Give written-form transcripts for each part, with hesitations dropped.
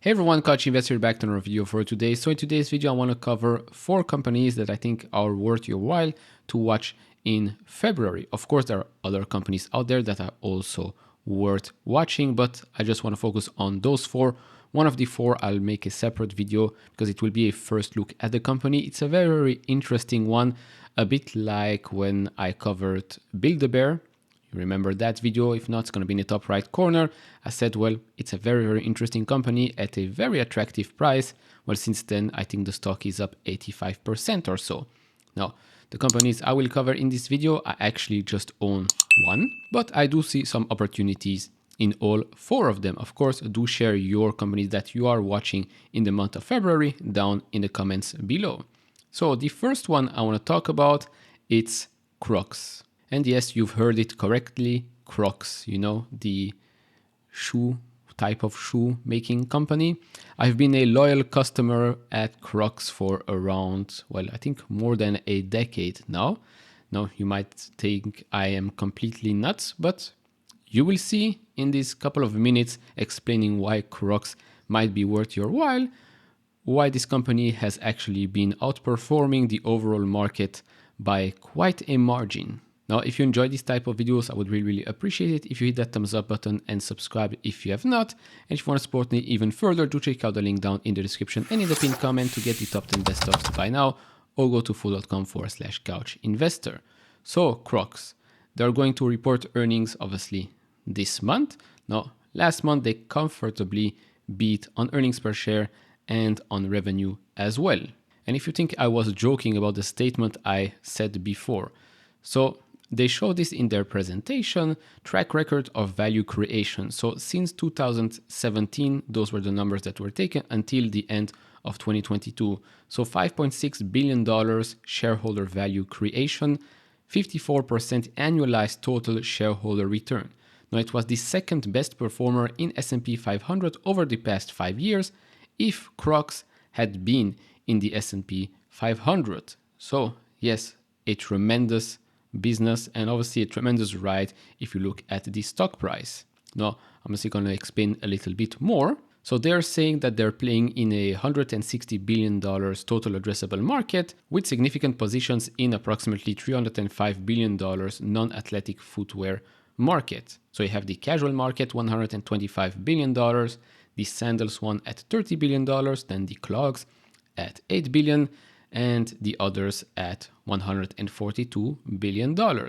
Hey everyone, Couch Investor back to another video for today. So in today's video, I want to cover 4 companies that I think are worth your while to watch in February. Of course, there are other companies out there that are also worth watching, but I just want to focus on those 4. One of the 4, I'll make a separate video because it will be a first look at the company. It's a very, very interesting one, a bit like when I covered Build-A-Bear. You remember that video? If not, it's going to be in the top right corner. I said, well, it's a very, very interesting company at a very attractive price. Well, since then, I think the stock is up 85% or so. Now, the companies I will cover in this video, I actually just own one, but I do see some opportunities in all 4 of them. Of course, do share your companies that you are watching in the month of February down in the comments below. So the first one I want to talk about, it's Crocs. And yes, you've heard it correctly, Crocs, the type of shoe making company. I've been a loyal customer at Crocs for around, well, I think more than a decade now. Now, you might think I am completely nuts, but you will see in this couple of minutes explaining why Crocs might be worth your while, why this company has actually been outperforming the overall market by quite a margin. Now, if you enjoy this type of videos, I would really, really appreciate it if you hit that thumbs up button and subscribe if you have not. And if you want to support me even further, do check out the link down in the description and in the pinned comment to get the top 10 best stocks to buy now, or go to fool.com/couchinvestor. So, Crocs, they're going to report earnings, obviously, this month. Now, last month, they comfortably beat on earnings per share and on revenue as well. And if you think I was joking about the statement I said before, so they show this in their presentation, track record of value creation. So since 2017, those were the numbers that were taken until the end of 2022. So $5.6 billion shareholder value creation, 54% annualized total shareholder return. Now, it was the second best performer in S&P 500 over the past 5 years if Crocs had been in the S&P 500. So yes, a tremendous business and obviously a tremendous ride if you look at the stock price. Now, I'm just going to explain a little bit more. So they're saying that they're playing in a $160 billion total addressable market with significant positions in approximately $305 billion non-athletic footwear market. So you have the casual market, $125 billion, the sandals one at $30 billion, then the clogs at $8 billion, and the others at $142 billion. Now,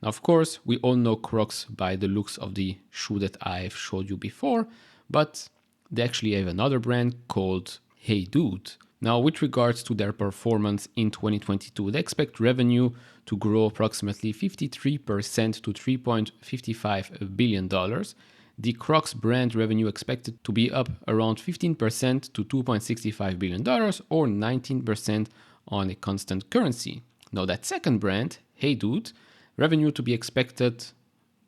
of course, we all know Crocs by the looks of the shoe that I've showed you before, but they actually have another brand called Hey Dude. Now, with regards to their performance in 2022, they expect revenue to grow approximately 53% to $3.55 billion. The Crocs brand revenue expected to be up around 15% to $2.65 billion or 19% on a constant currency. Now, that second brand, Hey Dude, revenue to be expected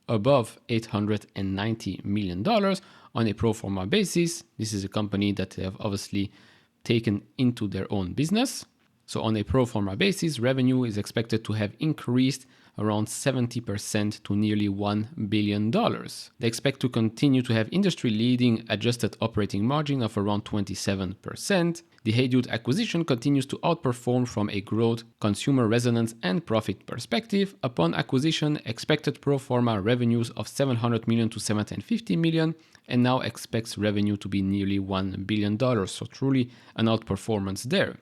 above $890 million on a pro forma basis. This is a company that they have obviously taken into their own business. So on a pro forma basis, revenue is expected to have increased around 70% to nearly $1 billion. They expect to continue to have industry-leading adjusted operating margin of around 27%. The Hey Dude acquisition continues to outperform from a growth, consumer resonance, and profit perspective. Upon acquisition, expected pro forma revenues of $700 million to $750 million, and now expects revenue to be nearly $1 billion. So truly an outperformance there.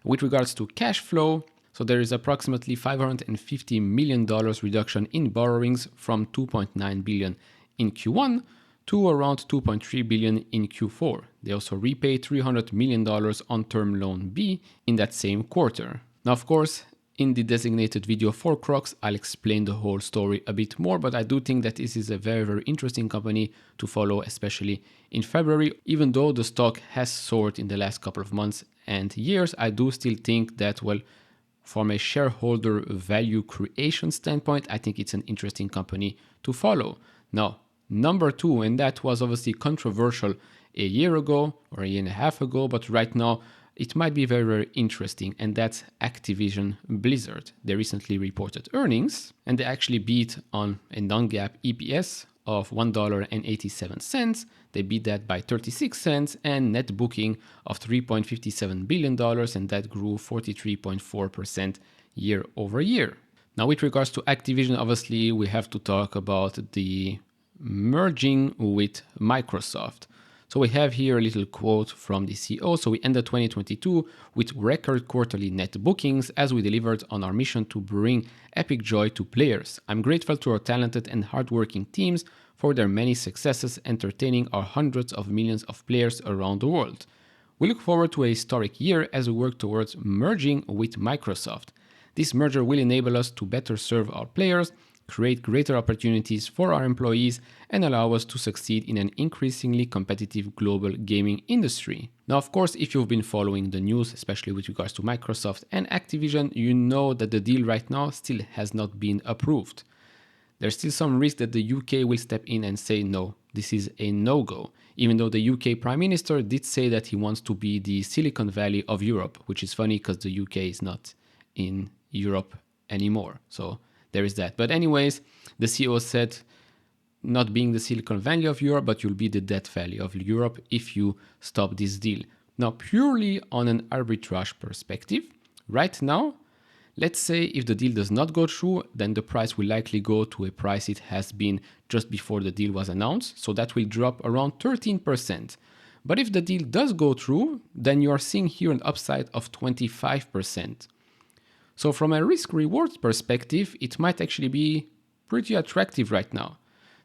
With regards to cash flow, so there is approximately $550 million reduction in borrowings from $2.9 billion in Q1 to around $2.3 billion in Q4. They also repaid $300 million on Term Loan B in that same quarter. Now, of course, in the designated video for Crocs, I'll explain the whole story a bit more, but I do think that this is a very, very interesting company to follow, especially in February. Even though the stock has soared in the last couple of months and years, I do still think that, well, from a shareholder value creation standpoint, I think it's an interesting company to follow. Now, number 2, and that was obviously controversial a year ago or a year and a half ago, but right now it might be very, very interesting, and that's Activision Blizzard. They recently reported earnings, and they actually beat on a non-GAAP EPS of $1.87. They beat that by 36 cents, and net booking of $3.57 billion, and that grew 43.4% year over year. Now, with regards to Activision, obviously, we have to talk about the merging with Microsoft. So we have here a little quote from the CEO. So we ended 2022 with record quarterly net bookings as we delivered on our mission to bring epic joy to players. I'm grateful to our talented and hardworking teams for their many successes entertaining our hundreds of millions of players around the world. We look forward to a historic year as we work towards merging with Microsoft. This merger will enable us to better serve our players, create greater opportunities for our employees, and allow us to succeed in an increasingly competitive global gaming industry. Now, of course, if you've been following the news, especially with regards to Microsoft and Activision, you know that the deal right now still has not been approved. There's still some risk that the UK will step in and say no, this is a no-go, even though the UK Prime Minister did say that he wants to be the Silicon Valley of Europe, which is funny because the UK is not in Europe anymore. So there is that. But anyways, the CEO said not being the Silicon Valley of Europe, but you'll be the Death Valley of Europe if you stop this deal. Now, purely on an arbitrage perspective, right now, let's say if the deal does not go through, then the price will likely go to a price it has been just before the deal was announced. So that will drop around 13%. But if the deal does go through, then you are seeing here an upside of 25%. So from a risk-reward perspective, it might actually be pretty attractive right now.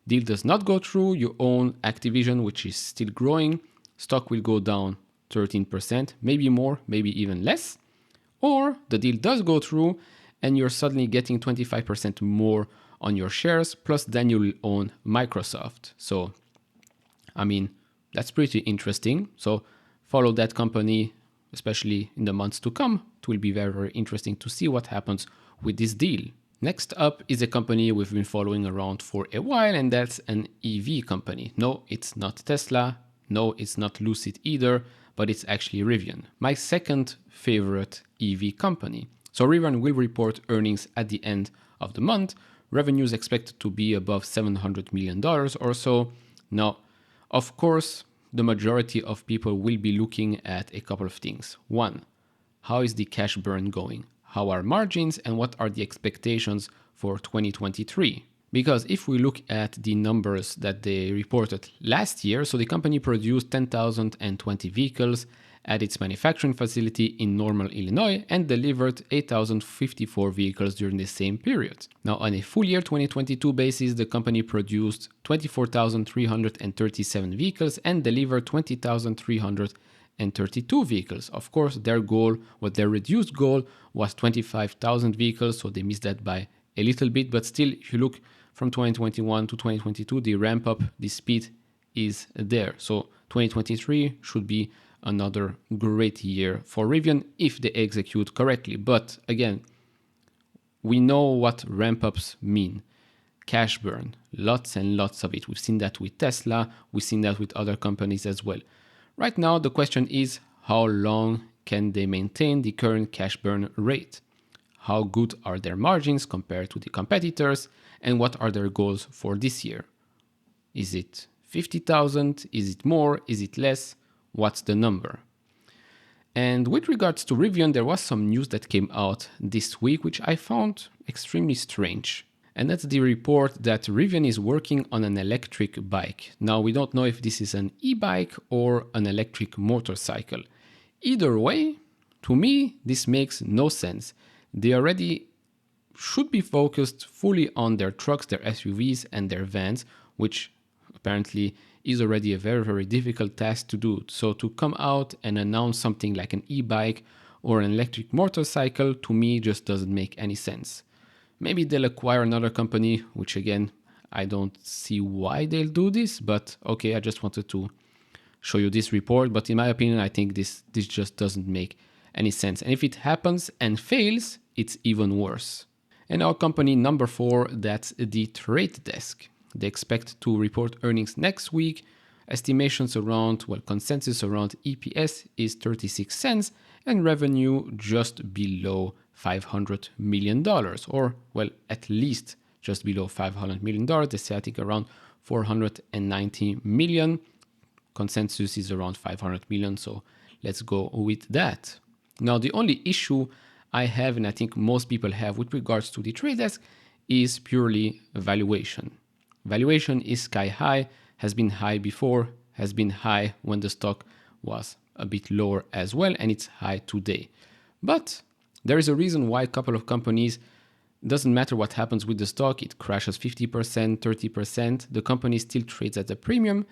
Deal does not go through, you own Activision, which is still growing. Stock will go down 13%, maybe more, maybe even less. Or the deal does go through and you're suddenly getting 25% more on your shares, plus then you'll own Microsoft. So, I mean, that's pretty interesting. So follow that company, especially in the months to come. It will be very, very interesting to see what happens with this deal. Next up is a company we've been following around for a while, and that's an EV company. No, it's not Tesla. No, it's not Lucid either, but it's actually Rivian, my second favorite EV company. So Rivian will report earnings at the end of the month. Revenue is expected to be above $700 million or so. Now, of course, the majority of people will be looking at a couple of things. One, how is the cash burn going? How are margins and what are the expectations for 2023? Because if we look at the numbers that they reported last year, so the company produced 10,020 vehicles at its manufacturing facility in Normal, Illinois, and delivered 8,054 vehicles during the same period. Now, on a full year 2022 basis, the company produced 24,337 vehicles and delivered 20,332 vehicles. Of course, their reduced goal was 25,000 vehicles, so they missed that by a little bit, but still, if you look from 2021 to 2022, the ramp up, the speed is there. So 2023 should be another great year for Rivian if they execute correctly. But again, we know what ramp ups mean. Cash burn, lots and lots of it. We've seen that with Tesla, we've seen that with other companies as well. Right now, the question is, how long can they maintain the current cash burn rate? How good are their margins compared to the competitors? And what are their goals for this year? Is it 50,000? Is it more? Is it less? What's the number? And with regards to Rivian, there was some news that came out this week, which I found extremely strange. And that's the report that Rivian is working on an electric bike. Now, we don't know if this is an e-bike or an electric motorcycle. Either way, to me, this makes no sense. They already should be focused fully on their trucks, their SUVs, and their vans, which apparently is already a very, very difficult task to do. So to come out and announce something like an e-bike or an electric motorcycle, to me, just doesn't make any sense. Maybe they'll acquire another company, which again, I don't see why they'll do this, but okay, I just wanted to show you this report. But in my opinion, I think this just doesn't make any sense. And if it happens and fails, it's even worse. And our company number 4, that's The Trade Desk. They expect to report earnings next week. Estimations around, consensus around EPS is 36 cents and revenue just below $500 million, or at least just below $500 million. They say, I think, around 490 million. Consensus is around 500 million, so let's go with that. Now, the only issue I have, and I think most people have with regards to the trade desk, is purely valuation. Valuation is sky high, has been high before, has been high when the stock was a bit lower as well, and it's high today. But there is a reason why a couple of companies, doesn't matter what happens with the stock, it crashes 50%, 30%, the company still trades at a premium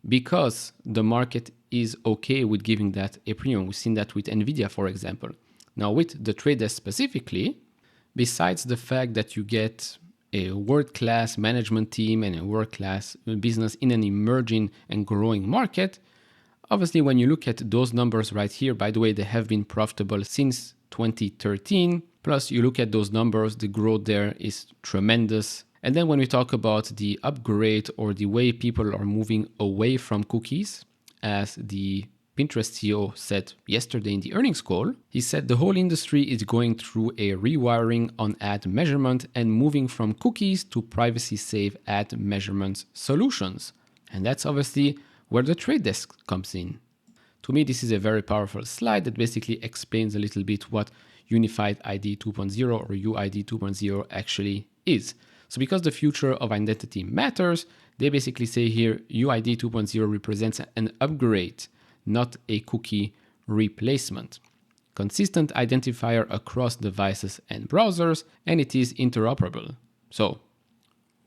because the market is okay with giving that a premium. We've seen that with Nvidia, for example. Now with the trade desk specifically, besides the fact that you get a world-class management team and a world-class business in an emerging and growing market, obviously when you look at those numbers right here, by the way, they have been profitable since 2013. Plus you look at those numbers, the growth there is tremendous. And then when we talk about the upgrade or the way people are moving away from cookies, as the Pinterest CEO said yesterday in the earnings call, he said the whole industry is going through a rewiring on ad measurement and moving from cookies to privacy-safe ad measurement solutions. And that's obviously where the trade desk comes in. To me, this is a very powerful slide that basically explains a little bit what Unified ID 2.0 or UID 2.0 actually is. So because the future of identity matters, they basically say here UID 2.0 represents an upgrade, not a cookie replacement. Consistent identifier across devices and browsers, and it is interoperable. So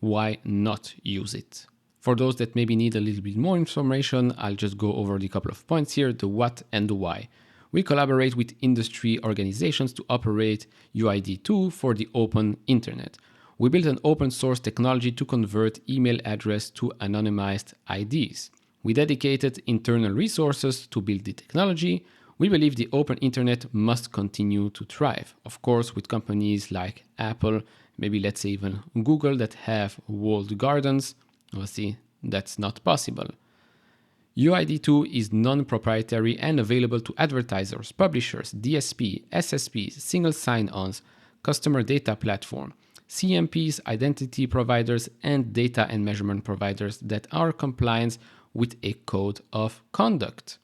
why not use it? For those that maybe need a little bit more information, I'll just go over the couple of points here, the what and the why. We collaborate with industry organizations to operate UID2 for the open internet. We built an open source technology to convert email address to anonymized IDs. We dedicated internal resources to build the technology. We believe the open internet must continue to thrive. Of course, with companies like Apple, maybe let's say even Google that have walled gardens, obviously that's not possible. UID2 is non-proprietary and available to advertisers, publishers, DSP, SSPs, single sign-ons, customer data platform, CMPs, identity providers, and data and measurement providers that are compliant with a code of conduct.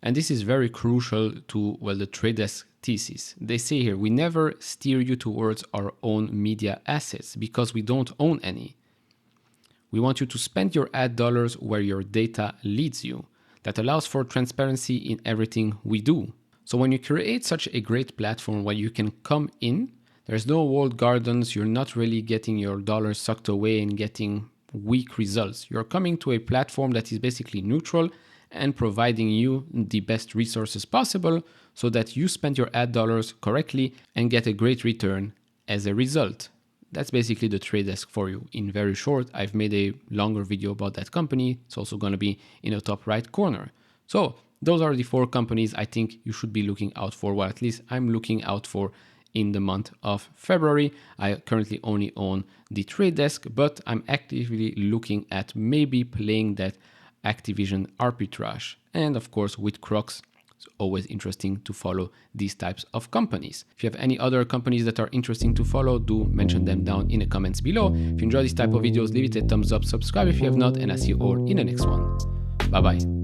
And this is very crucial to, the trade desk thesis. They say here, we never steer you towards our own media assets because we don't own any. We want you to spend your ad dollars where your data leads you. That allows for transparency in everything we do. So when you create such a great platform where you can come in, there's no walled gardens, you're not really getting your dollars sucked away and getting weak results. You're coming to a platform that is basically neutral and providing you the best resources possible so that you spend your ad dollars correctly and get a great return as a result. That's basically the trade desk for you. In very short, I've made a longer video about that company. It's also going to be in the top right corner. So those are the 4 companies I think you should be looking out for. Well, at least I'm looking out for in the month of February. I currently only own the trade desk, but I'm actively looking at maybe playing that Activision arbitrage. And of course, with Crocs, it's always interesting to follow these types of companies. If you have any other companies that are interesting to follow, do mention them down in the comments below. If you enjoy this type of videos, leave it a thumbs up, subscribe if you have not, and I'll see you all in the next one. Bye bye.